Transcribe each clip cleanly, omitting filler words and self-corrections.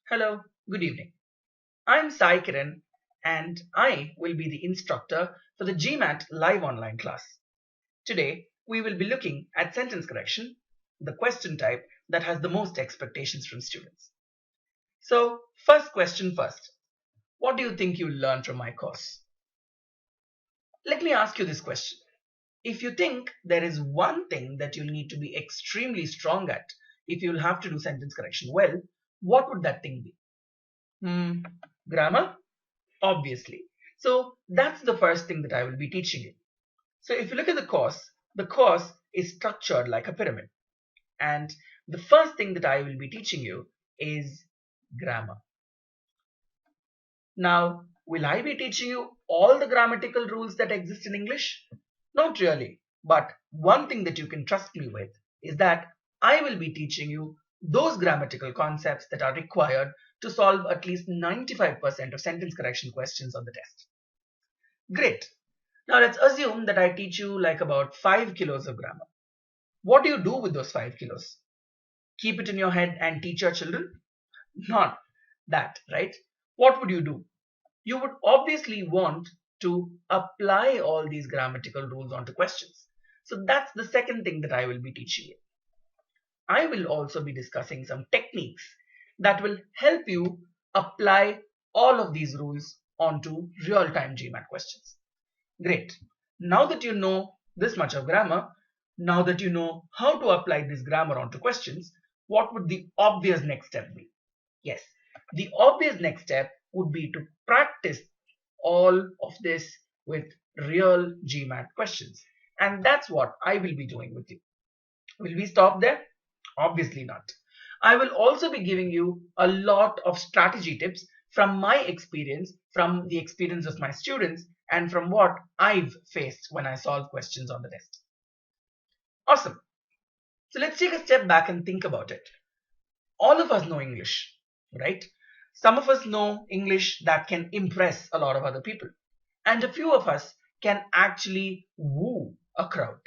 Hello, good evening. I'm Sai Kiran and I will be the instructor for the GMAT live online class. Today, we will be looking at sentence correction, the question type that has the most expectations from students. So, first question first. What do you think you'll learn from my course? Let me ask you this question. If you think there is one thing that you'll need to be extremely strong at if you'll have to do sentence correction well, what would that thing be? Grammar? Obviously. So that's the first thing that I will be teaching you. So if you look at the course is structured like a pyramid. And the first thing that I will be teaching you is grammar. Now, will I be teaching you all the grammatical rules that exist in English? Not really. But one thing that you can trust me with is that I will be teaching you those grammatical concepts that are required to solve at least 95% of sentence correction questions on the test. Great. Now let's assume that I teach you like about 5 kilos of grammar. What do you do with those 5 kilos? Keep it in your head and teach your children? Not that, right? What would you do? You would obviously want to apply all these grammatical rules onto questions. So that's the second thing that I will be teaching you. I will also be discussing some techniques that will help you apply all of these rules onto real-time GMAT questions. Great. Now that you know this much of grammar, now that you know how to apply this grammar onto questions, what would the obvious next step be? Yes, the obvious next step would be to practice all of this with real GMAT questions. And that's what I will be doing with you. Will we stop there? Obviously not. I will also be giving you a lot of strategy tips from my experience, from the experience of my students, and from what I've faced when I solve questions on the test. Awesome. So let's take a step back and think about it. All of us know English, right? Some of us know English that can impress a lot of other people. And a few of us can actually woo a crowd.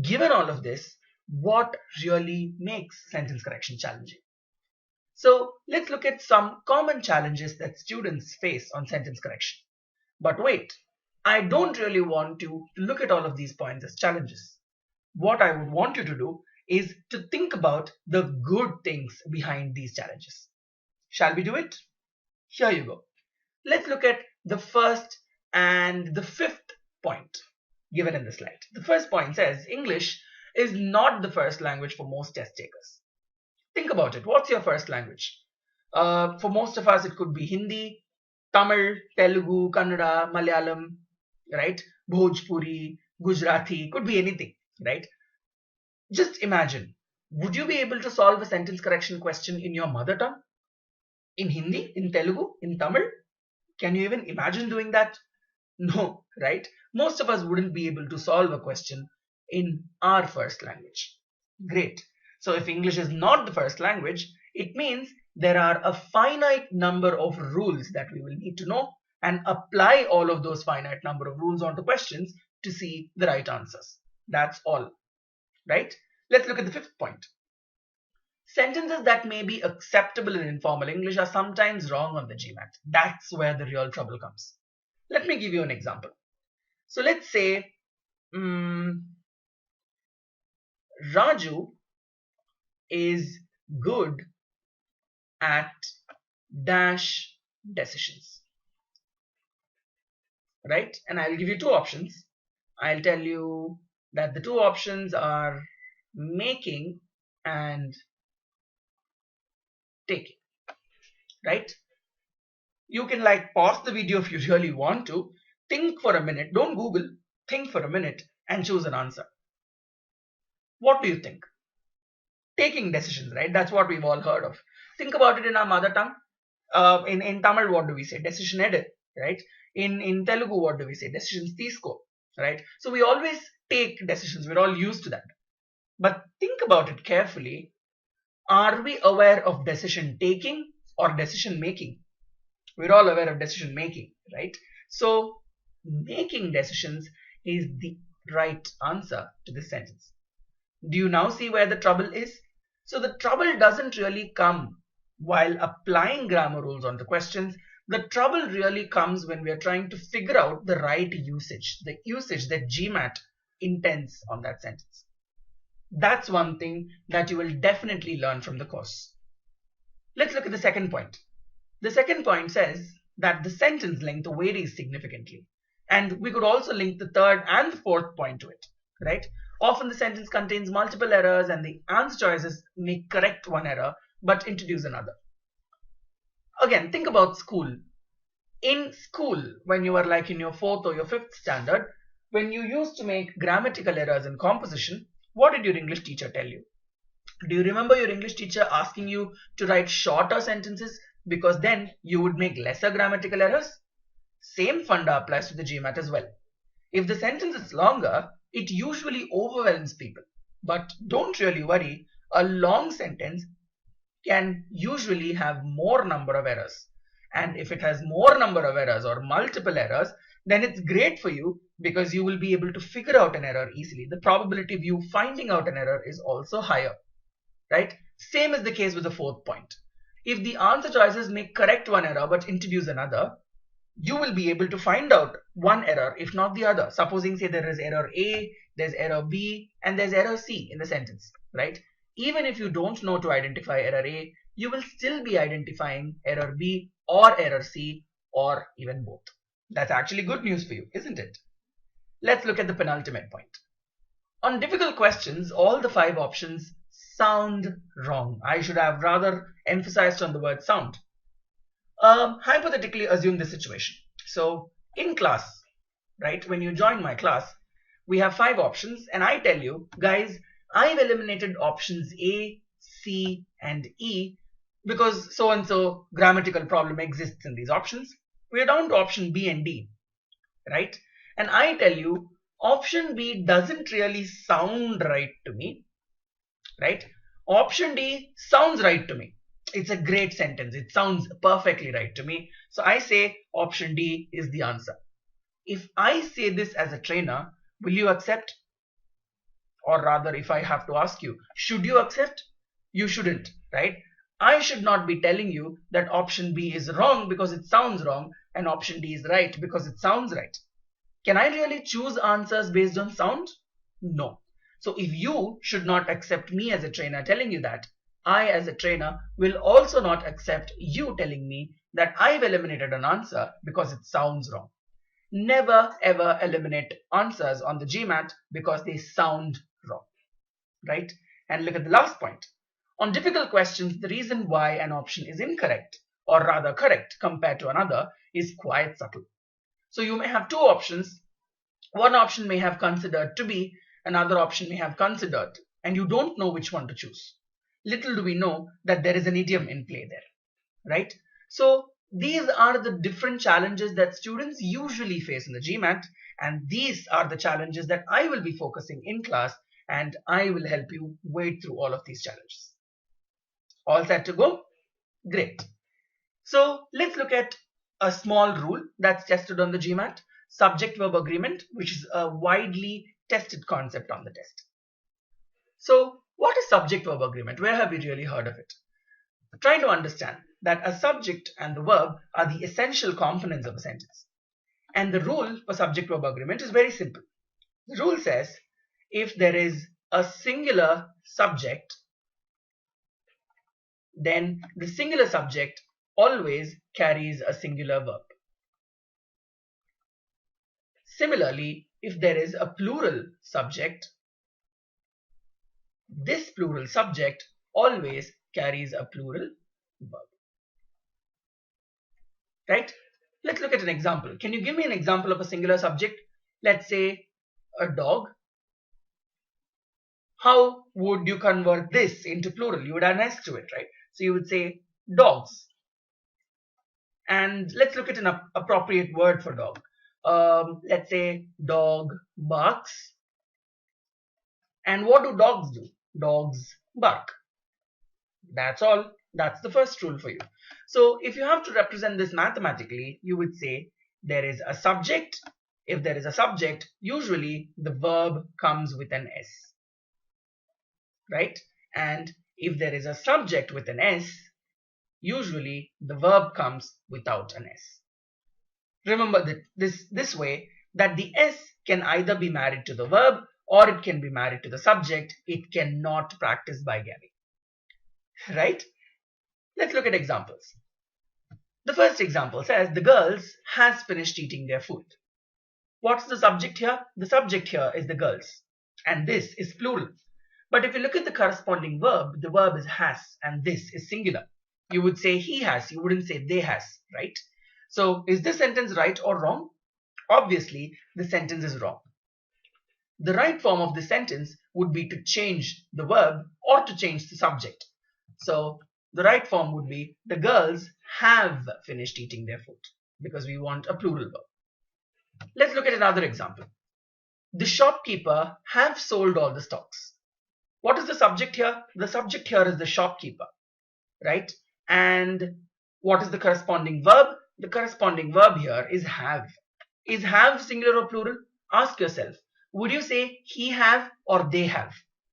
Given all of this, what really makes sentence correction challenging? So let's look at some common challenges that students face on sentence correction. But wait, I don't really want you to look at all of these points as challenges. What I would want you to do is to think about the good things behind these challenges. Shall we do it? Here you go. Let's look at the first and the fifth point given in the slide. The first point says English is not the first language for most test takers. Think about it. What's your first language? For most of us, it could be Hindi, Tamil, Telugu, Kannada, Malayalam, right? Bhojpuri, Gujarati, could be anything, right? Just imagine, would you be able to solve a sentence correction question in your mother tongue? In Hindi, in Telugu, in Tamil? Can you even imagine doing that? No, right? Most of us wouldn't be able to solve a question in our first language. Great. So if English is not the first language, it means there are a finite number of rules that we will need to know and apply all of those finite number of rules onto questions to see the right answers. That's all, right? Let's look at the fifth point. Sentences that may be acceptable in informal English are sometimes wrong on the GMAT. That's where the real trouble comes. Let me give you an example. So let's say Raju is good at dash decisions, right? And I'll give you two options. I'll tell you that the two options are making and taking, right? You can like pause the video if you really want to. Think for a minute. Don't Google. Think for a minute and choose an answer. What do you think? Taking decisions, right? That's what we've all heard of. Think about it in our mother tongue. In Tamil, what do we say? Decision edu, right? In Telugu, what do we say? Decisions teesko, right? So we always take decisions. We're all used to that. But think about it carefully. Are we aware of decision taking or decision making? We're all aware of decision making, right? So making decisions is the right answer to this sentence. Do you now see where the trouble is? So the trouble doesn't really come While applying grammar rules on the questions, the trouble really comes when we are trying to figure out the right usage, the usage that GMAT intends on that sentence. That's one thing that you will definitely learn from the course. Let's look at the second point. The second point says that the sentence length varies significantly. And we could also link the third and the fourth point to it, right? Often the sentence contains multiple errors and the answer choices may correct one error but introduce another. Again, think about school. In school, when you were like in your fourth or your fifth standard, when you used to make grammatical errors in composition, what did your English teacher tell you? Do you remember your English teacher asking you to write shorter sentences because then you would make lesser grammatical errors? Same funda applies to the GMAT as well. If the sentence is longer, it usually overwhelms people. But don't really worry, a long sentence can usually have more number of errors. And if it has more number of errors or multiple errors, then it's great for you because you will be able to figure out an error easily. The probability of you finding out an error is also higher, right? Same is the case with the fourth point. If the answer choices may correct one error but introduce another, you will be able to find out one error if not the other. Supposing say there is error A, there's error B, and there's error C in the sentence, right? Even if you don't know to identify error A, you will still be identifying error B or error C or even both. That's actually good news for you, isn't it? Let's look at the penultimate point. On difficult questions, all the 5 options sound wrong. I should have rather emphasized on the word sound. Hypothetically assume this situation. So in class, right, when you join my class, we have 5 options and I tell you, guys, I've eliminated options A, C and E because so and so grammatical problem exists in these options. We're down to option B and D, right? And I tell you option B doesn't really sound right to me, right? Option D sounds right to me. It's a great sentence. It sounds perfectly right to me. So I say option D is the answer. If I say this as a trainer, will you accept? Or rather, if I have to ask you, should you accept? You shouldn't, right? I should not be telling you that option B is wrong because it sounds wrong and option D is right because it sounds right. Can I really choose answers based on sound? No. So if you should not accept me as a trainer telling you that, I as a trainer will also not accept you telling me that I've eliminated an answer because it sounds wrong. Never ever eliminate answers on the GMAT because they sound wrong, right? And look at the last point. On difficult questions, the reason why an option is incorrect or rather correct compared to another is quite subtle. So you may have 2 options. One option may have considered to be, another option may have considered, and you don't know which one to choose. Little do we know that there is an idiom in play there, right? So these are the different challenges that students usually face in the GMAT, and these are the challenges that I will be focusing in class, and I will help you wade through all of these challenges. All set to go? Great. So let's look at a small rule that's tested on the GMAT, subject-verb agreement, which is a widely tested concept on the test. So what is subject-verb agreement? Where have we really heard of it? Try to understand that a subject and the verb are the essential components of a sentence. And the rule for subject-verb agreement is very simple. The rule says if there is a singular subject, then the singular subject always carries a singular verb. Similarly, if there is a plural subject, this plural subject always carries a plural verb. Right? Let's look at an example. Can you give me an example of a singular subject? Let's say a dog. How would you convert this into plural? You would add an S to it, right? So you would say dogs. And let's look at an appropriate word for dog. Let's say dog barks. And what do dogs do? Dogs bark. That's all. That's the first rule for you. So if you have to represent this mathematically, you would say there is a subject. If there is a subject, usually the verb comes with an S, right? And if there is a subject with an S, usually the verb comes without an S. Remember that this way that the S can either be married to the verb or it can be married to the subject. It cannot practice bigammy. Right? Let's look at examples. The first example says the girls has finished eating their food. What's the subject here? The subject here is the girls, and this is plural. But if you look at the corresponding verb, the verb is has and this is singular. You would say he has, you wouldn't say they has, right? So is this sentence right or wrong? Obviously, the sentence is wrong. The right form of the sentence would be to change the verb or to change the subject. So the right form would be the girls have finished eating their food because we want a plural verb. Let's look at another example. The shopkeeper have sold all the stocks. What is the subject here? The subject here is the shopkeeper, right? And what is the corresponding verb? The corresponding verb here is have. Is have singular or plural? Ask yourself. Would you say he have or they have?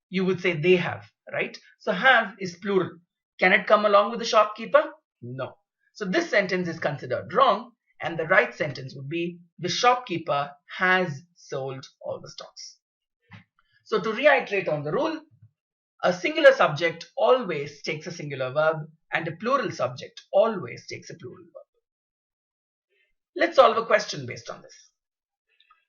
You would say they have, right? So have is plural. Can it come along with the shopkeeper? No. So this sentence is considered wrong, and the right sentence would be the shopkeeper has sold all the stocks. So to reiterate on the rule, a singular subject always takes a singular verb and a plural subject always takes a plural verb. Let's solve a question based on this.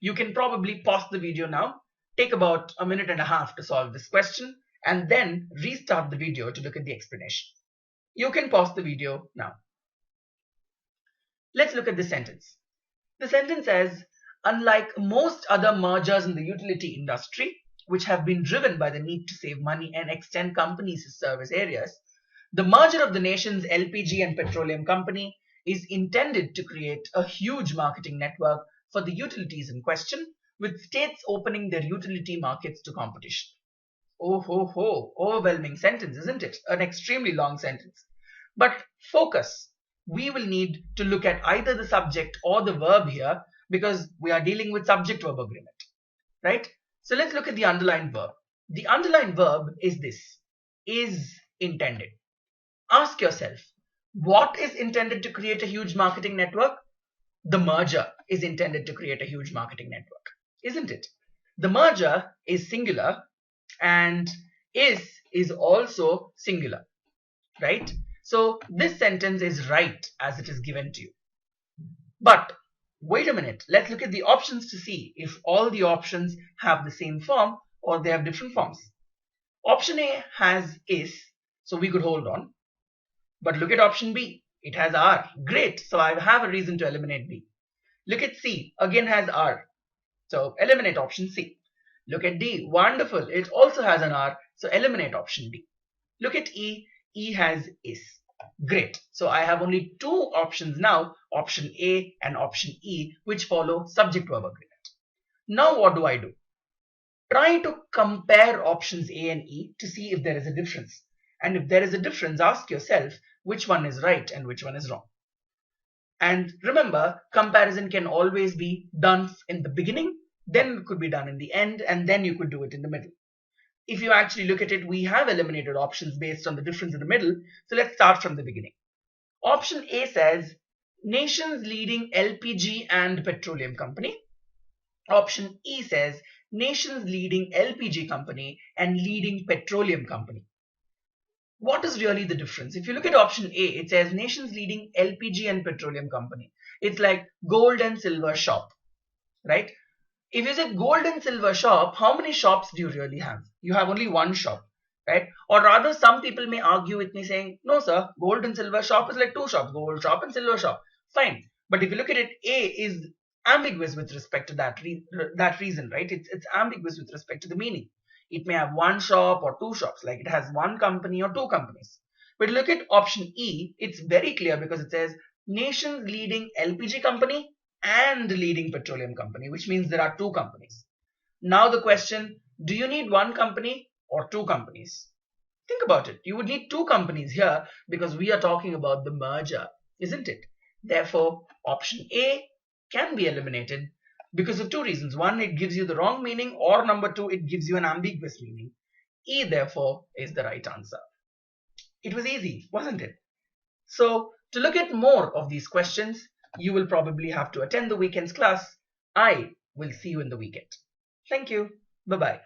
You can probably pause the video now, take about a minute and a half to solve this question, and then restart the video to look at the explanation. You can pause the video now. Let's look at the sentence. The sentence says, unlike most other mergers in the utility industry, which have been driven by the need to save money and extend companies' service areas, the merger of the nation's LPG and petroleum company is intended to create a huge marketing network for the utilities in question, with states opening their utility markets to competition. Oh ho ho, overwhelming sentence, isn't it? An extremely long sentence. But focus. We will need to look at either the subject or the verb here because we are dealing with subject-verb agreement, right? So let's look at the underlined verb. The underlined verb is this, is intended. Ask yourself, what is intended to create a huge marketing network? The merger is intended to create a huge marketing network, isn't it? The merger is singular and is also singular, right? So this sentence is right as it is given to you. But wait a minute, let's look at the options to see if all the options have the same form or they have different forms. Option A has is, so we could hold on. But look at option B, it has are. Great, so I have a reason to eliminate B. Look at C, again has are. So eliminate option C. Look at D, wonderful, it also has an R, so eliminate option D. Look at E, E has is. Great, so I have only two options now, option A and option E, which follow subject-verb agreement. Now what do I do? Try to compare options A and E to see if there is a difference. And if there is a difference, ask yourself which one is right and which one is wrong. And remember, comparison can always be done in the beginning, then it could be done in the end, and then you could do it in the middle. If you actually look at it, we have eliminated options based on the difference in the middle. So let's start from the beginning. Option A says, nation's leading LPG and petroleum company. Option E says, nation's leading LPG company and leading petroleum company. What is really the difference? If you look at option A, it says nation's leading LPG and petroleum company. It's like gold and silver shop, right? If you say gold and silver shop, how many shops do you really have? You have only one shop, right? Or rather, some people may argue with me saying, no sir, gold and silver shop is like two shops, gold shop and silver shop. Fine. But if you look at it, A is ambiguous with respect to that reason, right? It's ambiguous with respect to the meaning. It may have one shop or two shops, like it has one company or two companies. But look at option E, it's very clear because it says nation's leading LPG company and leading petroleum company, which means there are two companies. Now the question, do you need one company or two companies? Think about it. You would need two companies here because we are talking about the merger, isn't it? Therefore, option A can be eliminated because of two reasons. One, it gives you the wrong meaning, or number two, it gives you an ambiguous meaning. E, therefore, is the right answer. It was easy, wasn't it? So to look at more of these questions, you will probably have to attend the weekend's class. I will see you in the weekend. Thank you. Bye-bye.